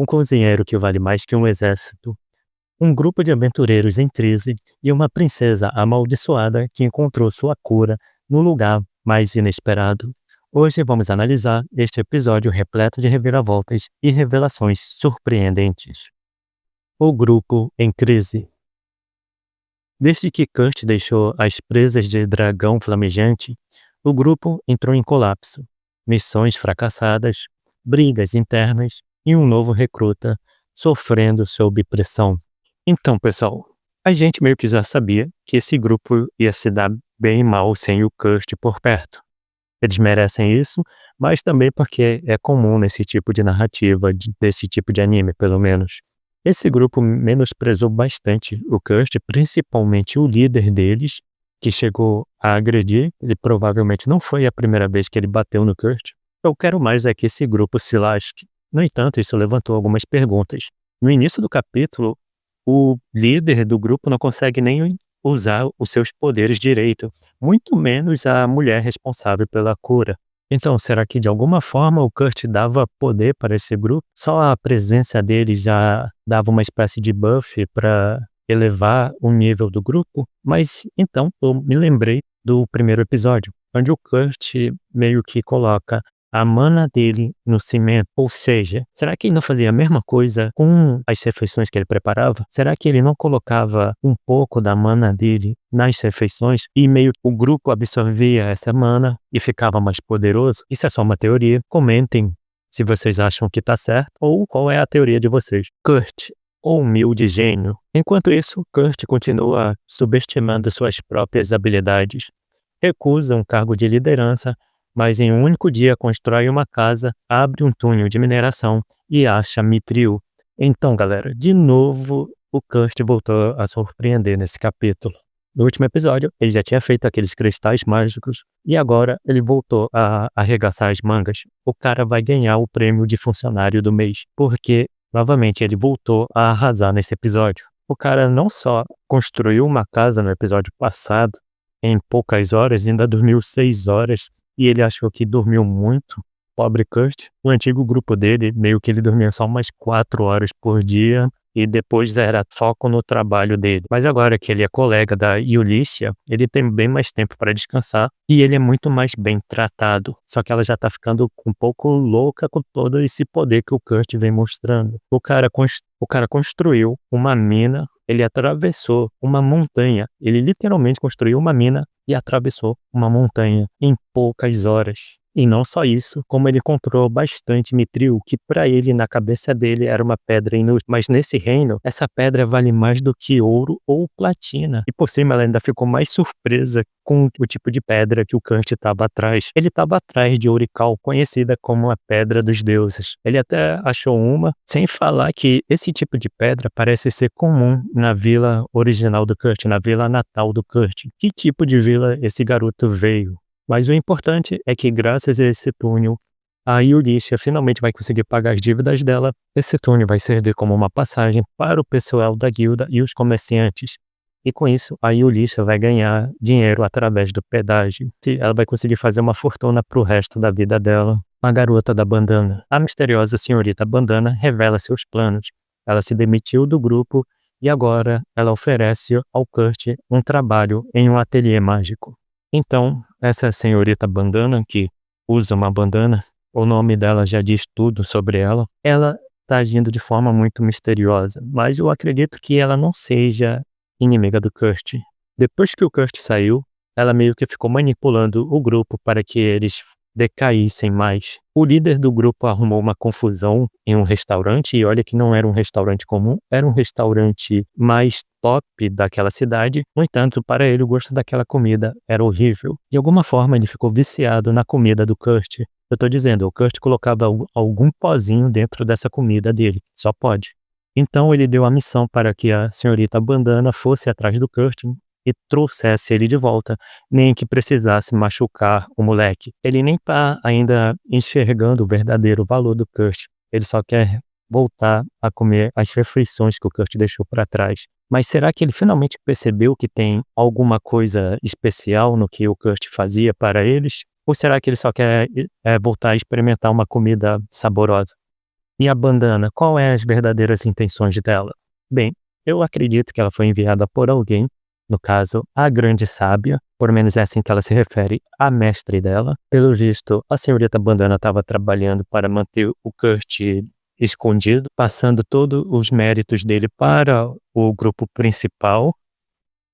um cozinheiro que vale mais que um exército, um grupo de aventureiros em crise e uma princesa amaldiçoada que encontrou sua cura no lugar mais inesperado. Hoje vamos analisar este episódio repleto de reviravoltas e revelações surpreendentes. O grupo em crise. Desde que Kurt deixou as presas de dragão flamejante, o grupo entrou em colapso. Missões fracassadas, brigas internas e um novo recruta sofrendo sob pressão. Então, pessoal, a gente meio que já sabia que esse grupo ia se dar bem mal sem o Kurt por perto. Eles merecem isso, mas também porque é comum nesse tipo de narrativa, desse tipo de anime, pelo menos. Esse grupo menosprezou bastante o Kurt, principalmente o líder deles, que chegou a agredir. Ele provavelmente não foi a primeira vez que ele bateu no Kurt. Eu quero mais é que esse grupo se lasque. No entanto, isso levantou algumas perguntas. No início do capítulo, o líder do grupo não consegue nem usar os seus poderes direito, muito menos a mulher responsável pela cura. Então, será que de alguma forma o Kurt dava poder para esse grupo? Só a presença dele já dava uma espécie de buff para elevar o nível do grupo? Mas então eu me lembrei do primeiro episódio, onde o Kurt meio que coloca a mana dele no cimento. Ou seja, será que ele não fazia a mesma coisa com as refeições que ele preparava? Será que ele não colocava um pouco da mana dele nas refeições e meio que o grupo absorvia essa mana e ficava mais poderoso? Isso é só uma teoria. Comentem se vocês acham que tá certo ou qual é a teoria de vocês. Kurt, o humilde gênio. Enquanto isso, Kurt continua subestimando suas próprias habilidades. Recusa um cargo de liderança, mas em um único dia constrói uma casa, abre um túnel de mineração e acha Mithril. Então, galera, de novo o Kurt voltou a surpreender nesse capítulo. No último episódio, ele já tinha feito aqueles cristais mágicos e agora ele voltou a arregaçar as mangas. O cara vai ganhar o prêmio de funcionário do mês, porque, novamente, ele voltou a arrasar nesse episódio. O cara não só construiu uma casa no episódio passado, em poucas horas, ainda dormiu 6 horas, e ele achou que dormiu muito. Pobre Kurt. O antigo grupo dele, meio que ele dormia só umas 4 horas por dia e depois era foco no trabalho dele. Mas agora que ele é colega da Yulisha, ele tem bem mais tempo para descansar e ele é muito mais bem tratado. Só que ela já tá ficando um pouco louca com todo esse poder que o Kurt vem mostrando. O cara construiu uma mina, ele atravessou uma montanha. Ele literalmente construiu uma mina e atravessou uma montanha em poucas horas. E não só isso, como ele encontrou bastante Mithril, que para ele, na cabeça dele, era uma pedra inútil. Mas nesse reino, essa pedra vale mais do que ouro ou platina. E por cima ela ainda ficou mais surpresa com o tipo de pedra que o Kurt estava atrás. Ele estava atrás de Ourical, conhecida como a Pedra dos Deuses. Ele até achou uma, sem falar que esse tipo de pedra parece ser comum na vila original do Kurt, na vila natal do Kurt. Que tipo de vila esse garoto veio? Mas o importante é que graças a esse túnel, a Yulisha finalmente vai conseguir pagar as dívidas dela. Esse túnel vai servir como uma passagem para o pessoal da guilda e os comerciantes. E com isso, a Yulisha vai ganhar dinheiro através do pedágio. Ela vai conseguir fazer uma fortuna para o resto da vida dela. A garota da bandana. A misteriosa senhorita bandana revela seus planos. Ela se demitiu do grupo e agora ela oferece ao Kurt um trabalho em um ateliê mágico. Então, essa senhorita bandana, que usa uma bandana, o nome dela já diz tudo sobre ela, ela está agindo de forma muito misteriosa, mas eu acredito que ela não seja inimiga do Kurt. Depois que o Kurt saiu, ela meio que ficou manipulando o grupo para que eles decaíssem mais. O líder do grupo arrumou uma confusão em um restaurante, e olha que não era um restaurante comum, era um restaurante mais top daquela cidade. No entanto, para ele o gosto daquela comida era horrível. De alguma forma ele ficou viciado na comida do Kurt. Eu tô dizendo, o Kurt colocava algum pozinho dentro dessa comida dele, só pode. Então ele deu a missão para que a senhorita bandana fosse atrás do Kurt e trouxesse ele de volta, nem que precisasse machucar o moleque. Ele nem tá ainda enxergando o verdadeiro valor do Kurt. Ele só quer voltar a comer as refeições que o Kurt deixou para trás. Mas será que ele finalmente percebeu que tem alguma coisa especial no que o Kurt fazia para eles? Ou será que ele só quer voltar a experimentar uma comida saborosa? E a bandana, qual é as verdadeiras intenções dela? Bem, eu acredito que ela foi enviada por alguém, no caso, a grande sábia, por menos é assim que ela se refere à mestre dela. Pelo visto, a senhorita Bandana estava trabalhando para manter o Kurt escondido, passando todos os méritos dele para o grupo principal,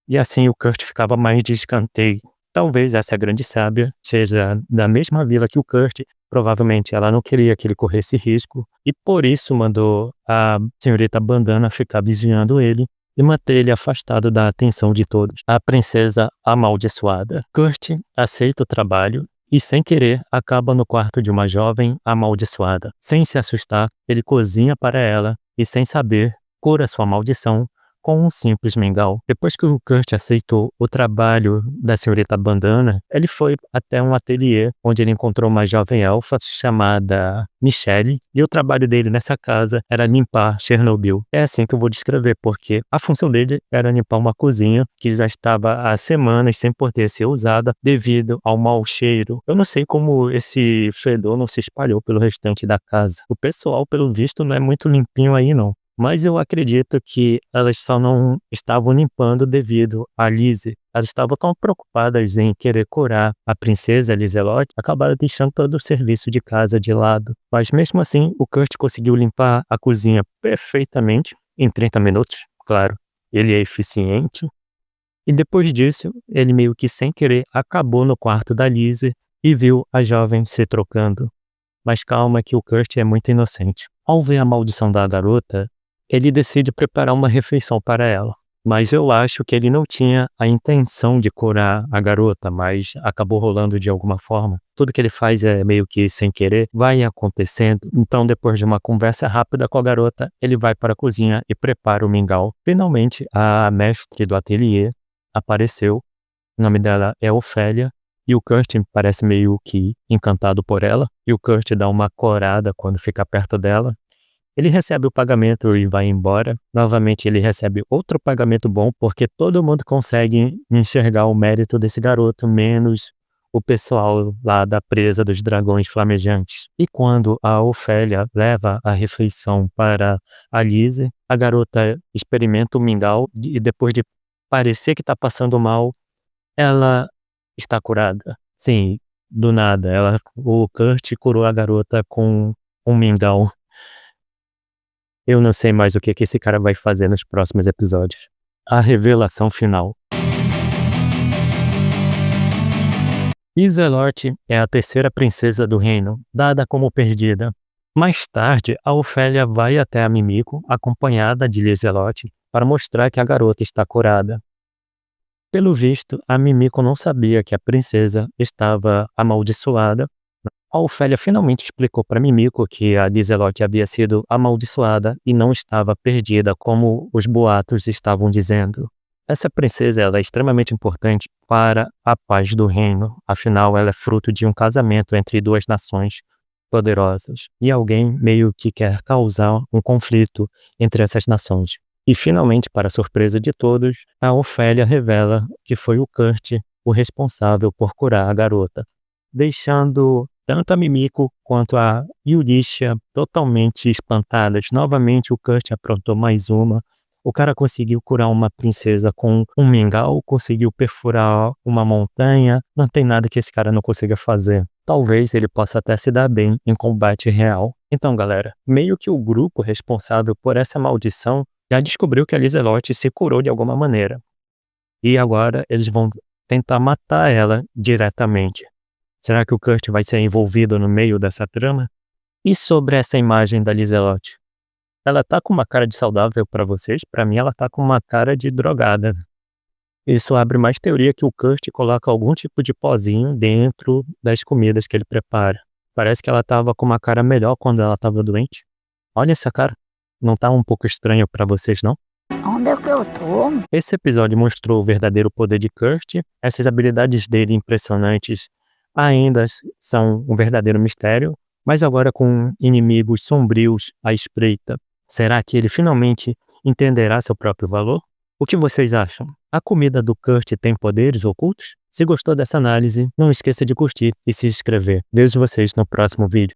e assim o Kurt ficava mais de escanteio. Talvez essa grande sábia seja da mesma vila que o Kurt, provavelmente ela não queria que ele corresse risco, e por isso mandou a senhorita Bandana ficar vigiando ele e manter ele afastado da atenção de todos. A princesa amaldiçoada. Kurt aceita o trabalho e, sem querer, acaba no quarto de uma jovem amaldiçoada. Sem se assustar, ele cozinha para ela e, sem saber, cura sua maldição com um simples mingau. Depois que o Kurt aceitou o trabalho da senhorita Bandana, ele foi até um ateliê onde ele encontrou uma jovem elfa chamada Michelle, e o trabalho dele nessa casa era limpar Chernobyl. É assim que eu vou descrever, porque a função dele era limpar uma cozinha que já estava há semanas sem poder ser usada devido ao mau cheiro. Eu não sei como esse fedor não se espalhou pelo restante da casa. O pessoal, pelo visto, não é muito limpinho aí não. Mas eu acredito que elas só não estavam limpando devido a Lizzie. Elas estavam tão preocupadas em querer curar a princesa Lizelotte, acabaram deixando todo o serviço de casa de lado. Mas mesmo assim, o Kurt conseguiu limpar a cozinha perfeitamente, em 30 minutos, claro. Ele é eficiente. E depois disso, ele meio que sem querer acabou no quarto da Lizzie e viu a jovem se trocando. Mas calma que o Kurt é muito inocente. Ao ver a maldição da garota, ele decide preparar uma refeição para ela. Mas eu acho que ele não tinha a intenção de curar a garota, mas acabou rolando de alguma forma. Tudo que ele faz é meio que sem querer, vai acontecendo. Então, depois de uma conversa rápida com a garota, ele vai para a cozinha e prepara o mingau. Finalmente, a mestre do ateliê apareceu. O nome dela é Ofélia. E o Kurt parece meio que encantado por ela. E o Kurt dá uma corada quando fica perto dela. Ele recebe o pagamento e vai embora. Novamente ele recebe outro pagamento bom, porque todo mundo consegue enxergar o mérito desse garoto, menos o pessoal lá da presa dos dragões flamejantes. E quando a Ofélia leva a refeição para a Lizzie, a garota experimenta o mingau e depois de parecer que está passando mal, ela está curada. Sim, do nada. O Kurt curou a garota com um mingau. Eu não sei mais o que esse cara vai fazer nos próximos episódios. A revelação final. Lizelotte é a terceira princesa do reino, dada como perdida. Mais tarde, a Ofélia vai até a Mimico, acompanhada de Lizelotte, para mostrar que a garota está curada. Pelo visto, a Mimico não sabia que a princesa estava amaldiçoada. A Ofélia finalmente explicou para Mimico que a Lizelotte havia sido amaldiçoada e não estava perdida como os boatos estavam dizendo. Essa princesa ela é extremamente importante para a paz do reino, afinal ela é fruto de um casamento entre duas nações poderosas e alguém meio que quer causar um conflito entre essas nações. E finalmente, para a surpresa de todos, a Ofélia revela que foi o Kurt o responsável por curar a garota, deixando tanto a Mimico quanto a Eurícia totalmente espantadas. Novamente o Kurt aprontou mais uma. O cara conseguiu curar uma princesa com um mingau, conseguiu perfurar uma montanha. Não tem nada que esse cara não consiga fazer. Talvez ele possa até se dar bem em combate real. Então, galera, meio que o grupo responsável por essa maldição já descobriu que a Lizelotte se curou de alguma maneira. E agora eles vão tentar matar ela diretamente. Será que o Kurt vai ser envolvido no meio dessa trama? E sobre essa imagem da Lizelotte? Ela tá com uma cara de saudável para vocês? Para mim ela tá com uma cara de drogada. Isso abre mais teoria que o Kurt coloca algum tipo de pozinho dentro das comidas que ele prepara. Parece que ela tava com uma cara melhor quando ela tava doente. Olha essa cara. Não tá um pouco estranho para vocês, não? Onde é que eu tô? Esse episódio mostrou o verdadeiro poder de Kurt. Essas habilidades dele impressionantes ainda são um verdadeiro mistério, mas agora com inimigos sombrios à espreita. Será que ele finalmente entenderá seu próprio valor? O que vocês acham? A comida do Kurt tem poderes ocultos? Se gostou dessa análise, não esqueça de curtir e se inscrever. Vejo vocês no próximo vídeo.